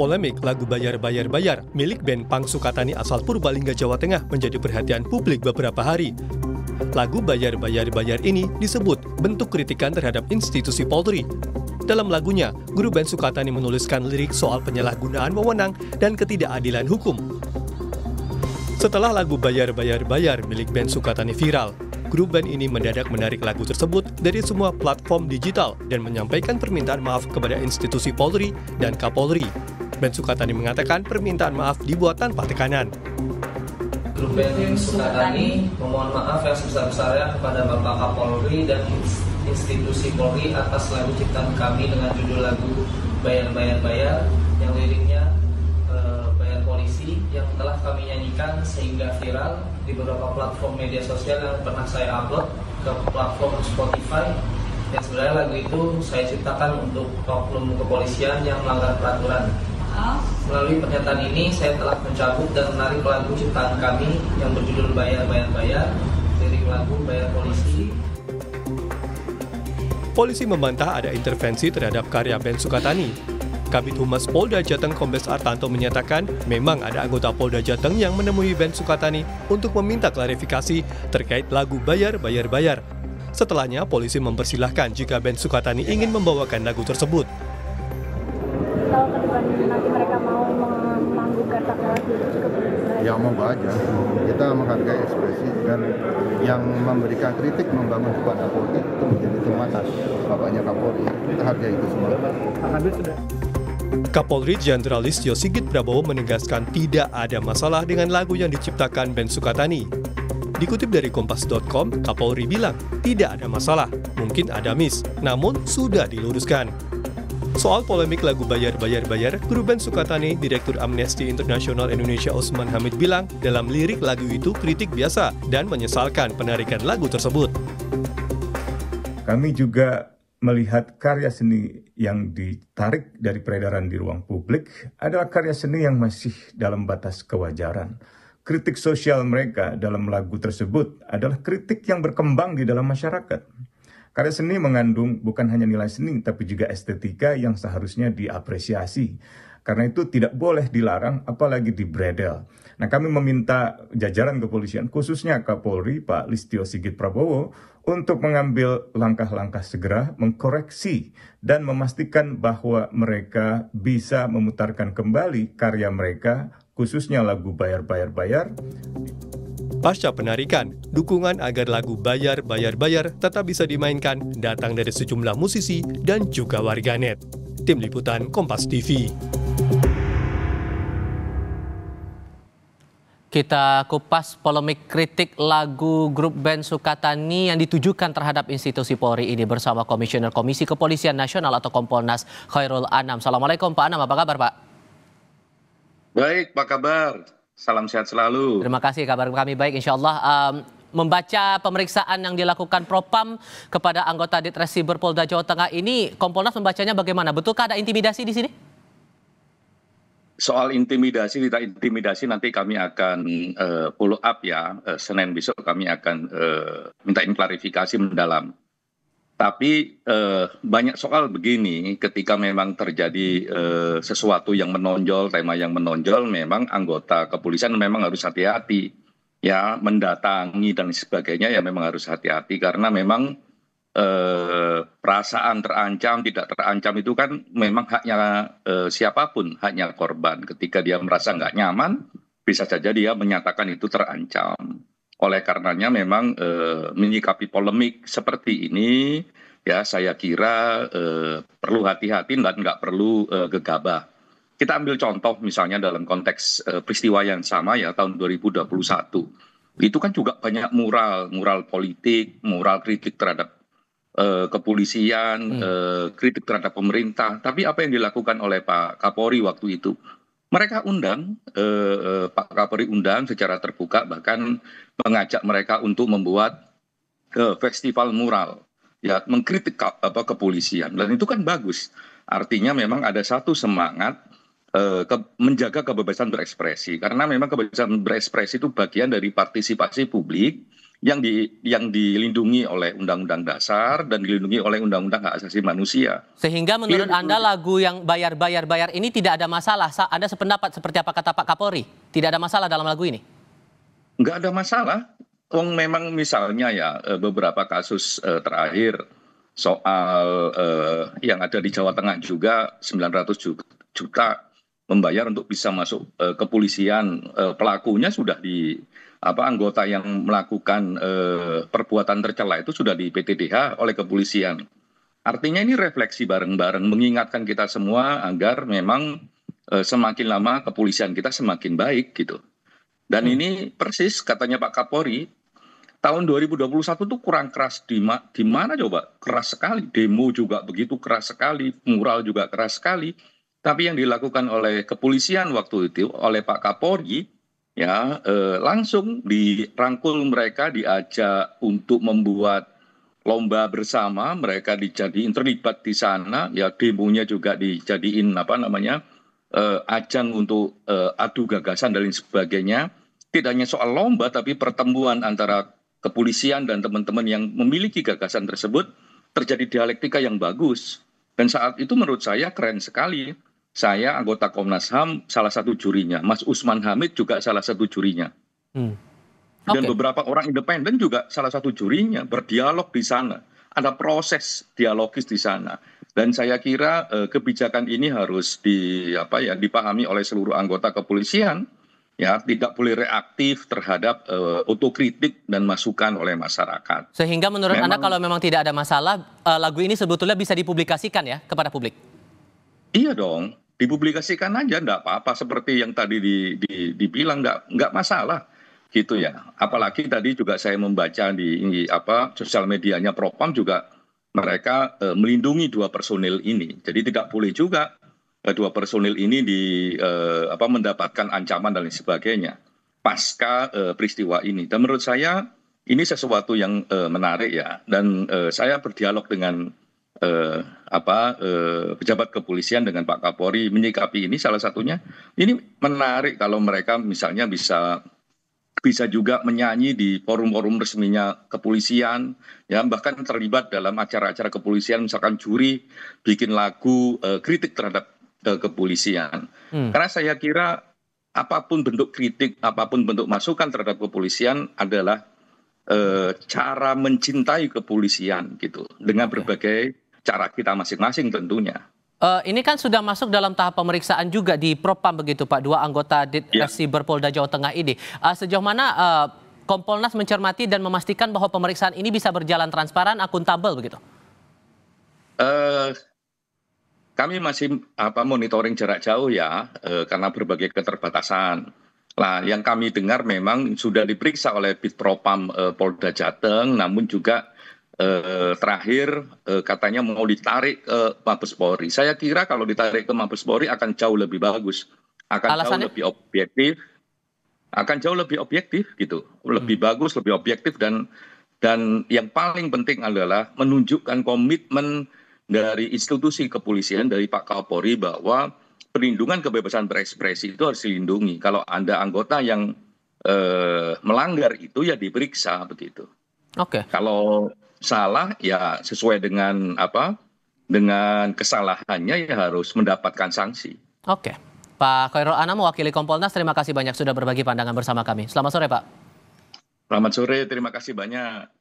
Polemik lagu Bayar milik band punk Sukatani asal Purbalingga, Jawa Tengah menjadi perhatian publik beberapa hari. Lagu Bayar ini disebut bentuk kritikan terhadap institusi Polri. Dalam lagunya, grup band Sukatani menuliskan lirik soal penyalahgunaan wewenang dan ketidakadilan hukum. Setelah lagu Bayar milik band Sukatani viral, grup band ini mendadak menarik lagu tersebut dari semua platform digital dan menyampaikan permintaan maaf kepada institusi Polri dan Kapolri. Band Sukatani mengatakan permintaan maaf dibuat tanpa tekanan. Grup band Sukatani memohon maaf yang sebesar-besarnya kepada Bapak Kapolri dan institusi Polri atas lagu ciptaan kami dengan judul lagu Bayar yang liriknya bayar polisi yang telah kami nyanyikan sehingga viral di beberapa platform media sosial yang pernah saya upload ke platform Spotify. Dan sebenarnya lagu itu saya ciptakan untuk oknum kepolisian yang melanggar peraturan. Melalui pernyataan ini, saya telah mencabut dan menarik lagu ciptaan kami yang berjudul Bayar, lirik lagu Bayar Polisi. Polisi membantah ada intervensi terhadap karya band Sukatani. Kabid Humas Polda Jateng Kombes Artanto menyatakan memang ada anggota Polda Jateng yang menemui band Sukatani untuk meminta klarifikasi terkait lagu Bayar. Setelahnya, polisi mempersilahkan jika band Sukatani ingin membawakan lagu tersebut. Kalau kedepannya nanti mereka mau memanggung kata-kata ya monggo aja, kita menghargai ekspresi dan yang memberikan kritik membangun kepada Polri itu menjadi terbatas bapaknya Kapolri, kita hargai itu semua. Kapolri Jenderal Listio Sigit Prabowo menegaskan tidak ada masalah dengan lagu yang diciptakan band Sukatani. Dikutip dari Kompas.com, Kapolri bilang tidak ada masalah, mungkin ada miss, namun sudah diluruskan. Soal polemik lagu Bayar, grup band Sukatani, Direktur Amnesty International Indonesia Usman Hamid bilang dalam lirik lagu itu kritik biasa dan menyesalkan penarikan lagu tersebut. Kami juga melihat karya seni yang ditarik dari peredaran di ruang publik adalah karya seni yang masih dalam batas kewajaran. Kritik sosial mereka dalam lagu tersebut adalah kritik yang berkembang di dalam masyarakat. Karya seni mengandung bukan hanya nilai seni, tapi juga estetika yang seharusnya diapresiasi. Karena itu tidak boleh dilarang, apalagi dibredel. Nah, kami meminta jajaran kepolisian, khususnya Kapolri, Pak Listio Sigit Prabowo, untuk mengambil langkah-langkah segera, mengkoreksi, dan memastikan bahwa mereka bisa memutarkan kembali karya mereka, khususnya lagu Bayar. Pasca penarikan, dukungan agar lagu Bayar tetap bisa dimainkan datang dari sejumlah musisi dan juga warganet. Tim Liputan Kompas TV. Kita kupas polemik kritik lagu grup band Sukatani yang ditujukan terhadap institusi Polri ini bersama Komisioner Komisi Kepolisian Nasional atau Kompolnas Khairul Anam. Assalamualaikum Pak Anam, apa kabar Pak? Baik, apa kabar? Salam sehat selalu. Terima kasih, kabar kami baik insya Allah. Membaca pemeriksaan yang dilakukan Propam kepada anggota Ditreskrimber Polda Jawa Tengah ini, Kompolnas membacanya bagaimana? Betulkah ada intimidasi di sini? Soal intimidasi, tidak intimidasi nanti kami akan follow up ya. Senin besok kami akan minta klarifikasi mendalam. Tapi banyak soal begini, ketika memang terjadi sesuatu yang menonjol, tema yang menonjol, memang anggota kepolisian memang harus hati-hati. Ya, mendatangi dan sebagainya ya memang harus hati-hati. Karena memang perasaan terancam, tidak terancam itu kan memang haknya siapapun, haknya korban. Ketika dia merasa nggak nyaman, bisa saja dia menyatakan itu terancam. Oleh karenanya memang menyikapi polemik seperti ini, ya saya kira perlu hati-hati dan nggak perlu gegabah. Kita ambil contoh misalnya dalam konteks peristiwa yang sama ya tahun 2021. Itu kan juga banyak mural politik, mural kritik terhadap kepolisian, kritik terhadap pemerintah. Tapi apa yang dilakukan oleh Pak Kapolri waktu itu? Mereka undang, Pak Kapolri undang secara terbuka, bahkan mengajak mereka untuk membuat festival mural, ya mengkritik kepolisian. Dan itu kan bagus. Artinya memang ada satu semangat menjaga kebebasan berekspresi, karena memang kebebasan berekspresi itu bagian dari partisipasi publik yang dilindungi oleh Undang-Undang Dasar dan dilindungi oleh Undang-Undang Hak Asasi Manusia. Sehingga menurut Anda lagu yang bayar ini tidak ada masalah. Anda sependapat seperti apa kata Pak Kapolri? Tidak ada masalah dalam lagu ini? Nggak ada masalah. Memang misalnya ya beberapa kasus terakhir soal yang ada di Jawa Tengah juga 900 juta membayar untuk bisa masuk kepolisian. Pelakunya sudah anggota yang melakukan perbuatan tercela itu sudah di PTDH oleh kepolisian. Artinya ini refleksi bareng-bareng mengingatkan kita semua agar memang semakin lama kepolisian kita semakin baik gitu. Dan ini persis katanya Pak Kapolri, tahun 2021 itu kurang keras di mana coba? Keras sekali, demo juga begitu keras sekali, mural juga keras sekali. Tapi yang dilakukan oleh kepolisian waktu itu oleh Pak Kapolri ya langsung dirangkul mereka, diajak untuk membuat lomba bersama, mereka dijadiin terlibat di sana, ya demonya juga dijadiin ajang untuk adu gagasan dan lain sebagainya. Tidak hanya soal lomba, tapi pertemuan antara kepolisian dan teman-teman yang memiliki gagasan tersebut terjadi dialektika yang bagus. Dan saat itu menurut saya keren sekali. Saya anggota Komnas HAM, salah satu jurinya. Mas Usman Hamid juga salah satu jurinya. Dan beberapa orang independen juga salah satu jurinya. Berdialog di sana. Ada proses dialogis di sana. Dan saya kira kebijakan ini harus dipahami oleh seluruh anggota kepolisian. Ya, tidak boleh reaktif terhadap otokritik dan masukan oleh masyarakat. Sehingga menurut Anda kalau memang tidak ada masalah, lagu ini sebetulnya bisa dipublikasikan ya kepada publik? Iya dong, dipublikasikan aja, enggak apa-apa. Seperti yang tadi dibilang, enggak masalah gitu ya. Apalagi tadi juga saya membaca di sosial medianya Propam juga mereka melindungi 2 personil ini. Jadi tidak boleh juga 2 personil ini mendapatkan ancaman dan lain sebagainya pasca peristiwa ini. Dan menurut saya ini sesuatu yang menarik ya. Dan saya berdialog dengan pejabat kepolisian dengan Pak Kapolri menyikapi ini, salah satunya ini menarik kalau mereka misalnya bisa juga menyanyi di forum-forum resminya kepolisian, ya bahkan terlibat dalam acara-acara kepolisian, misalkan juri bikin lagu kritik terhadap kepolisian. Karena saya kira apapun bentuk kritik, apapun bentuk masukan terhadap kepolisian adalah cara mencintai kepolisian gitu, dengan berbagai cara kita masing-masing tentunya. Ini kan sudah masuk dalam tahap pemeriksaan juga di Propam begitu Pak, 2 anggota Ditreskrimsus Polda Jawa Tengah ini. Sejauh mana Kompolnas mencermati dan memastikan bahwa pemeriksaan ini bisa berjalan transparan, akuntabel begitu? Kami masih monitoring jarak jauh ya, karena berbagai keterbatasan. Nah, yang kami dengar memang sudah diperiksa oleh Bitpropam Polda Jateng, namun juga terakhir katanya mau ditarik ke Mabes Polri. Saya kira kalau ditarik ke Mabes Polri akan jauh lebih bagus, Alasannya? akan jauh lebih objektif gitu, lebih bagus, lebih objektif, dan yang paling penting adalah menunjukkan komitmen dari institusi kepolisian, dari Pak Kapolri, bahwa perlindungan kebebasan berekspresi itu harus dilindungi. Kalau Anda anggota yang melanggar itu ya diperiksa begitu. Kalau salah ya sesuai dengan kesalahannya ya harus mendapatkan sanksi. Pak Khairul Anam, mewakili Kompolnas, terima kasih banyak sudah berbagi pandangan bersama kami. Selamat sore Pak. Selamat sore, terima kasih banyak.